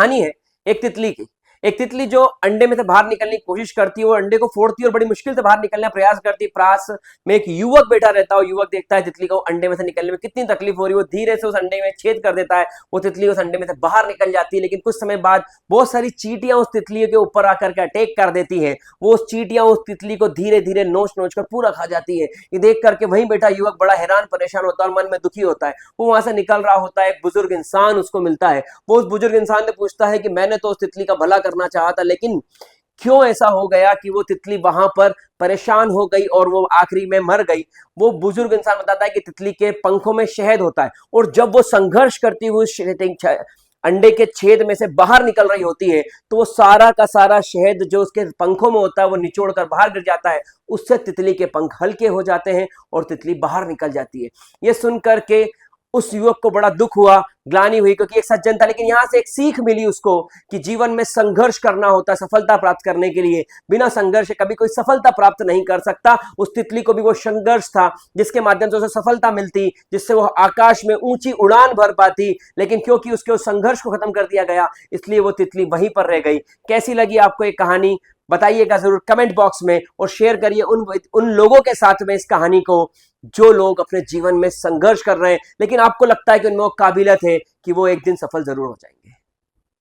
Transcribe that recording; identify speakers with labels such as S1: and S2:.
S1: कहानी है एक तितली की। एक तितली जो अंडे में से बाहर निकलने की कोशिश करती है, वो अंडे को फोड़ती है और बड़ी मुश्किल से बाहर निकलने का प्रयास करती है। पास में एक युवक बैठा रहता है, युवक देखता है तितली को अंडे में से निकलने में कितनी तकलीफ हो रही है, वो धीरे से उस अंडे में छेद कर देता है। वो तितली उस अंडे में से बाहर निकल जाती है, लेकिन कुछ समय बाद बहुत सारी चींटियां उस तितली के ऊपर आकर के अटैक कर देती है। वो उस चींटियां उस तितली को धीरे धीरे नोच नोच कर पूरा खा जाती है। ये देख करके वहीं बैठा युवक बड़ा हैरान परेशान होता है और मन में दुखी होता है। वो वहां से निकल रहा होता है, एक बुजुर्ग इंसान उसको मिलता है। वो उस बुजुर्ग इंसान से पूछता है कि मैंने तो उस तितली का भला करना चाहा था, लेकिन क्यों ऐसा हो गया कि वो तितली वहां पर परेशान हो गई और वो आखिरी में मर गई। वो बुजुर्ग इंसान बताता है कि तितली के पंखों में शहद होता है, और जब वो संघर्ष करती हुई अंडे के छेद में से बाहर निकल रही होती है, तो वो सारा का सारा शहद जो उसके पंखों में होता है वो निचोड़ कर बाहर गिर जाता है। उससे तितली के पंख हल्के हो जाते हैं और तितली बाहर निकल जाती है। ये सुनकर के उस युवक को बड़ा दुख हुआ, ग्लानि हुई, क्योंकि एक सज्जन था, लेकिन यहां से एक सीख मिली उसको कि जीवन में संघर्ष करना होता है सफलता प्राप्त करने के लिए। बिना संघर्ष कभी कोई सफलता प्राप्त नहीं कर सकता। उस तितली को भी वो संघर्ष था जिसके माध्यम से उसे सफलता मिलती, जिससे वो आकाश में ऊंची उड़ान भर पाती, लेकिन क्योंकि उसके उस संघर्ष को खत्म कर दिया गया, इसलिए वो तितली वहीं पर रह गई। कैसी लगी आपको ये कहानी, बताइएगा जरूर कमेंट बॉक्स में, और शेयर करिए उन लोगों के साथ में इस कहानी को जो लोग अपने जीवन में संघर्ष कर रहे हैं, लेकिन आपको लगता है कि उनमें वो काबिलियत है कि वो एक दिन सफल जरूर हो जाएंगे।